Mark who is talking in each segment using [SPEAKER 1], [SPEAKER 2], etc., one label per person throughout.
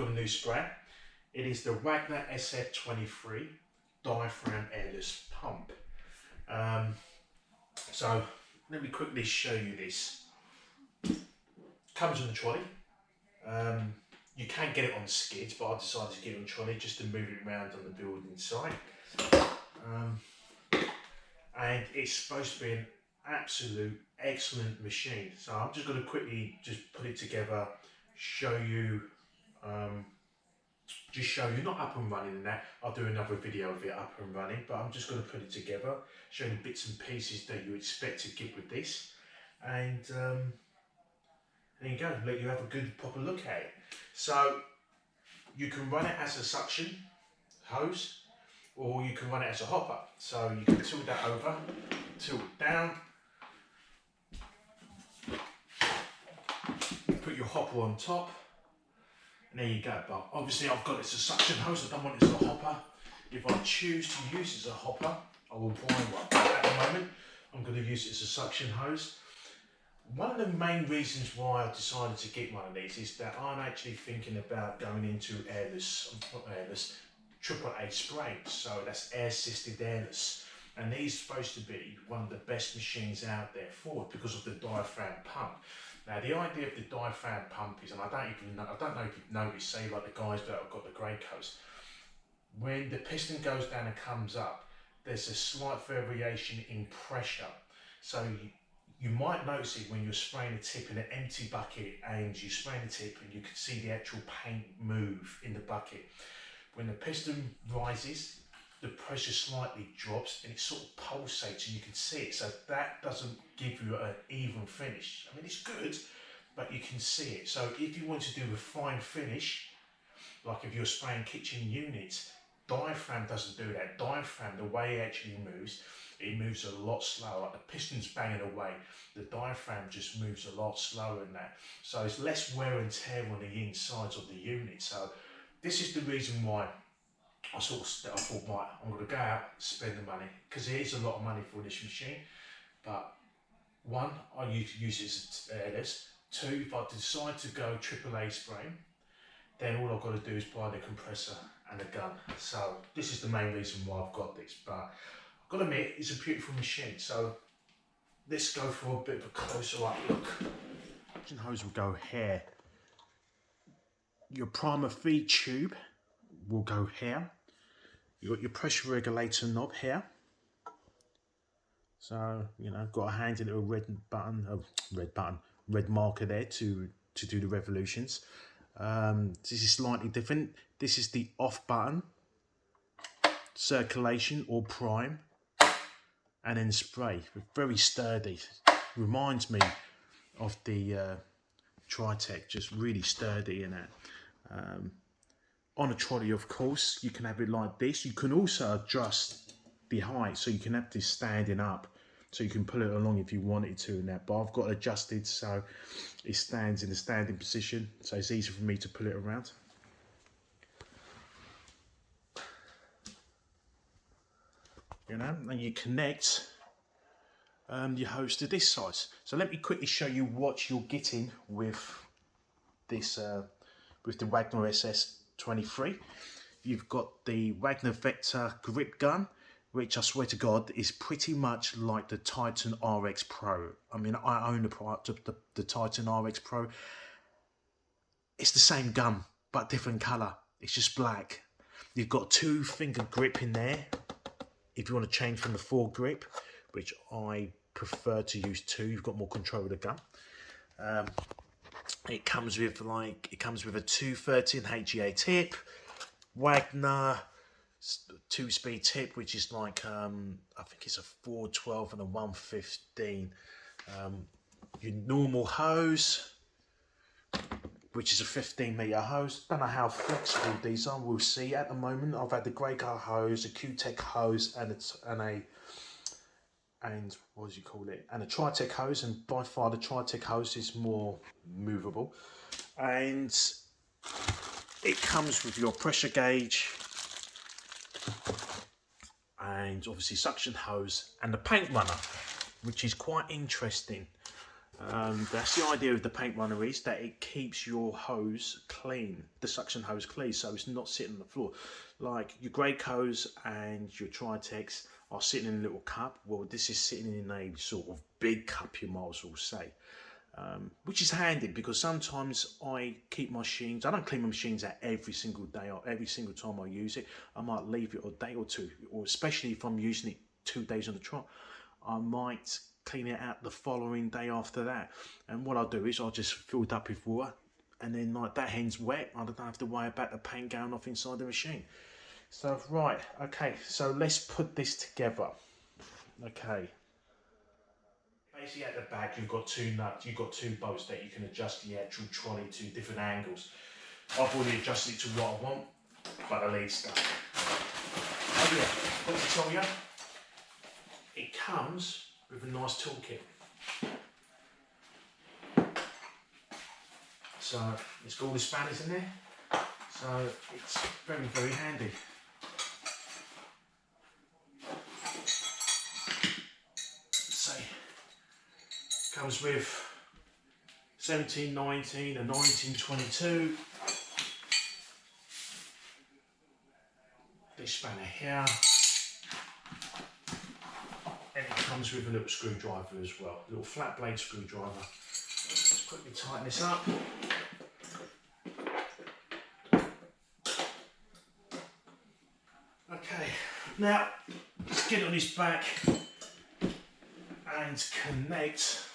[SPEAKER 1] got a new spray. It is the Wagner SF23 diaphragm airless pump. So let me quickly show you this. Comes on the trolley. You can get it on skids, but I decided to get it on trolley just to move it around on the building site. And it's supposed to be an absolute excellent machine. So I'm just going to quickly just put it together, show you, not up and running in that. I'll do another video of it up and running, but I'm just going to put it together, show you bits and pieces that you expect to get with this. And there you go, let you have a good proper look at it. So you can run it as a suction hose, or you can run it as a hopper. So you can tilt that over, tilt it down, put your hopper on top, and there you go. But obviously I've got it as a suction hose, I don't want it as a hopper. If I choose to use it as a hopper, I will buy one. But at the moment, I'm going to use it as a suction hose. One of the main reasons why I decided to get one of these is that I'm actually thinking about going into AAA spray, so that's air assisted airless, and these are supposed to be one of the best machines out there for it because of the diaphragm pump. Now the idea of the diaphragm pump is, and I don't know if you've noticed, say like the guys that have got the grey coats, when the piston goes down and comes up, there's a slight variation in pressure. So you might notice it when you're spraying a tip in an empty bucket and you spray the tip and you can see the actual paint move in the bucket. When the piston rises, the pressure slightly drops and it sort of pulsates and you can see it. So that doesn't give you an even finish. I mean, it's good, but you can see it. So if you want to do a fine finish, like if you're spraying kitchen units, diaphragm doesn't do that. Diaphragm, the way it actually moves, it moves a lot slower. The piston's banging away. The diaphragm just moves a lot slower than that. So it's less wear and tear on the insides of the unit. So this is the reason why I thought, right, I'm going to go out and spend the money, because it is a lot of money for this machine. But one, I use it as airless. Two, if I decide to go AAA spraying, then all I've got to do is buy the compressor and a gun. So this is the main reason why I've got this. But I've got to admit, it's a beautiful machine. So let's go for a bit of a closer up look. Suction hose will go here. Your primer feed tube will go here. You've got your pressure regulator knob here. So, you know, got a handy little red marker there to do the revolutions. This is slightly different. This is the off button, circulation or prime, and then spray. Very sturdy. Reminds me of the Tritech, just really sturdy in that. On a trolley, of course, you can have it like this. You can also adjust the height, so you can have this standing up, so you can pull it along if you wanted to in that. But I've got it adjusted so it stands in a standing position, so it's easy for me to pull it around. You know, and you connect your hose to this size. So let me quickly show you what you're getting with this, with the Wagner SS23. You've got the Wagner Vector grip gun, which I swear to God is pretty much like the Titan RX Pro. I mean, I own the Titan RX Pro. It's the same gun, but different colour. It's just black. You've got 2-finger grip in there, if you want to change from the 4 grip, which I prefer to use 2. You've got more control of the gun. It comes with a 213 HEA tip, Wagner 2-speed tip, which is like I think it's a 412 and a 115. Your normal hose, which is a 15-meter hose. Don't know how flexible these are. We'll see. At the moment, I've had the grey colour hose, a Q-Tech hose, and a Tritech hose, and by far the Tritech hose is more movable. And it comes with your pressure gauge, and obviously suction hose, and the paint runner, which is quite interesting. That's the idea of the paint runner, is that it keeps your hose clean, the suction hose clean, so it's not sitting on the floor. Like your Greycoats and your Tritex are sitting in a little cup. Well, this is sitting in a sort of big cup, you might as well say. Which is handy because sometimes I keep my machines, I don't clean my machines out every single day or every single time I use it. I might leave it a day or two, or especially if I'm using it 2 days on the trot, I might clean it out the following day after that. And what I'll do is I'll just fill it up with water, and then like that end's wet, I don't have to worry about the paint going off inside the machine. So right, okay, so let's put this together. Okay. Basically at the back you've got two nuts, you've got two bolts that you can adjust the actual trolley to different angles. I've already adjusted it to what I want, but the lead stuff. Oh yeah, what to tell you, it comes with a nice toolkit. So it's got all the spanners in there, so it's very, very handy. Comes with 1719 and 1922. This spanner here. And it comes with a little screwdriver as well, a little flat blade screwdriver. Let's quickly tighten this up. Okay, now let's get on his back and connect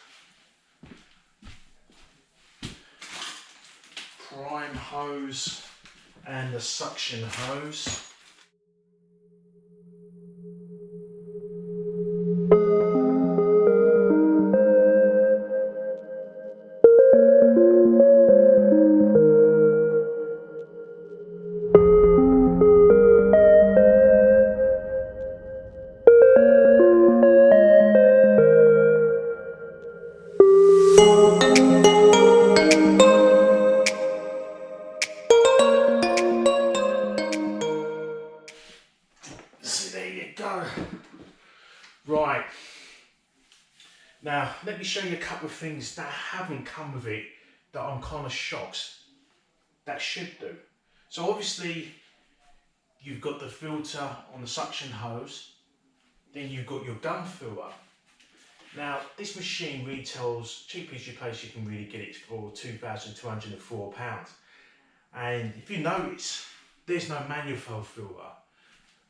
[SPEAKER 1] prime hose and the suction hose. Right, now let me show you a couple of things that haven't come with it that I'm kind of shocked that should do. So obviously you've got the filter on the suction hose, then you've got your gun filler. Now this machine retails, cheapest place you can really get it for £2,204. And if you notice, there's no manifold filler.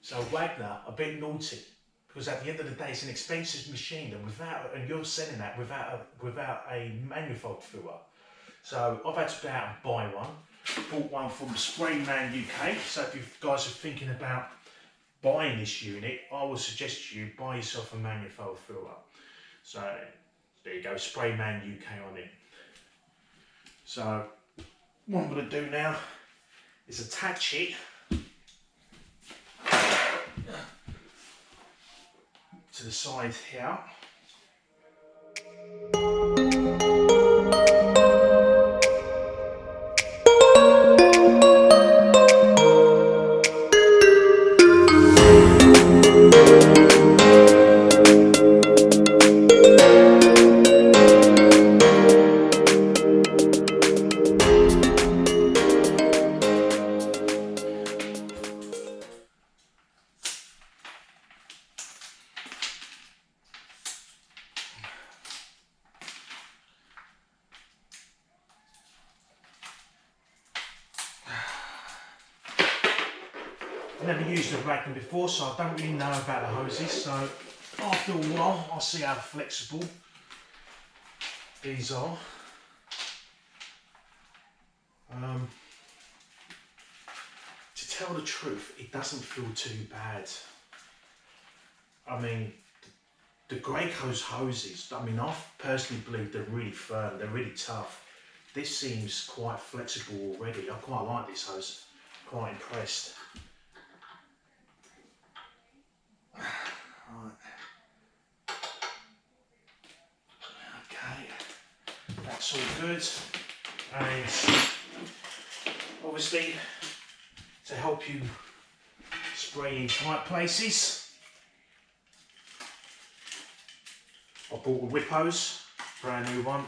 [SPEAKER 1] So Wagner, a bit naughty. Because at the end of the day, it's an expensive machine, and you're selling that without a manifold filler. So I've had to go out and buy one. Bought one from Sprayman UK. So if you guys are thinking about buying this unit, I would suggest you buy yourself a manifold filler. So there you go, Sprayman UK on it. So what I'm going to do now is attach it to the side here. I've never used a wagner before, so I don't really know about the hoses, so after a while I'll see how flexible these are. To tell the truth, it doesn't feel too bad. I mean, the Greycoats hoses, I mean, I personally believe they're really firm, they're really tough. This seems quite flexible already. I quite like this hose, quite impressed. Okay, that's all good. And obviously, to help you spray in tight places, I bought a whip hose brand new one.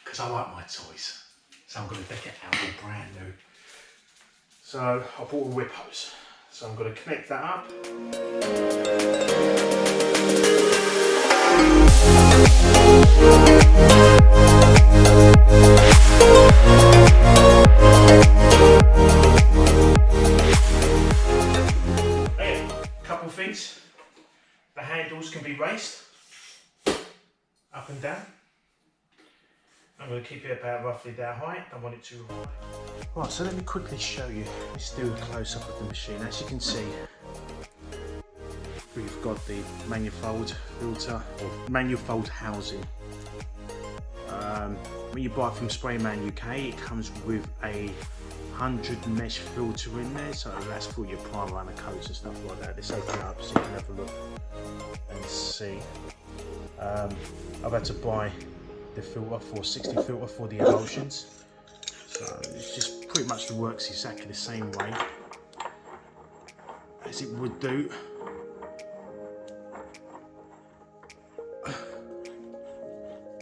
[SPEAKER 1] Because I like my toys. So I'm going to deck it out all brand new. So I bought a whip hose. So I'm going to connect that up. Again, couple things. The handles can be raised up and down. I'm going to keep it about roughly that height. I want it to high. Right, so let me quickly show you. Let's do a close-up of the machine. As you can see, we've got the manifold filter or manifold housing. When you buy it from Sprayman UK, it comes with a 100 mesh filter in there, so that's for your primer and the coats and stuff like that. Let's open it up so you can have a look and see. I've had to buy the filter for 60 filter for the emulsions, so it's just pretty much works exactly the same way as it would do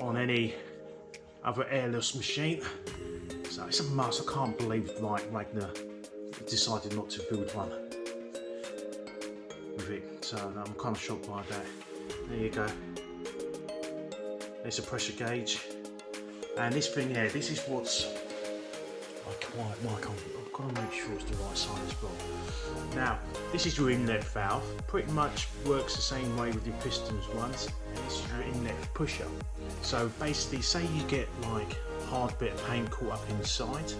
[SPEAKER 1] on any other airless machine. So it's a must. I can't believe like Wagner decided not to build one with it, so I'm kind of shocked by that. There you go. There's a pressure gauge, and this thing here, this is what's I've got to make sure it's the right side as well. Now, this is your inlet valve. Pretty much works the same way with your pistons ones. And this is your inlet pusher. So basically, say you get like a hard bit of paint caught up inside,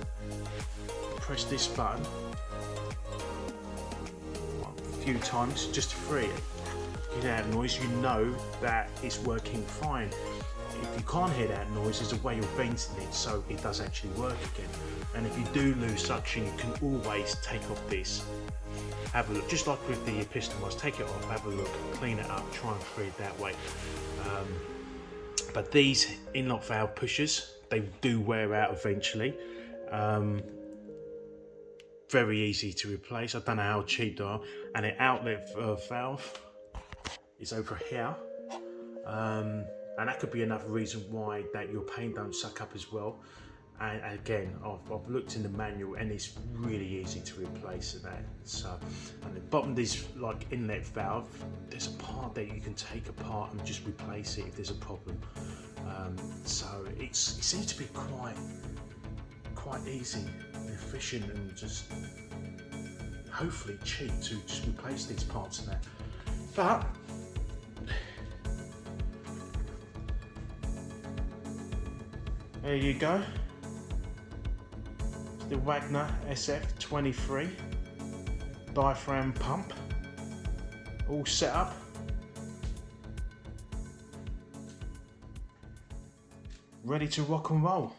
[SPEAKER 1] press this button a few times just to free it. Get out noise, you know that it's working fine. If you can't hear that noise, there's a way of venting it so it does actually work again. And if you do lose suction, you can always take off this. Have a look, just like with the piston ones, take it off, have a look, clean it up, try and free it that way. But these inlet valve pushers, they do wear out eventually. Very easy to replace. I don't know how cheap they are. And the outlet valve is over here. And that could be another reason why that your paint don't suck up as well. And again, I've looked in the manual and it's really easy to replace that. So, and the bottom of this like inlet valve, there's a part that you can take apart and just replace it if there's a problem. So it seems to be quite easy and efficient and just hopefully cheap to just replace these parts in there. But there you go. The Wagner SF23 diaphragm pump, all set up. Ready to rock and roll.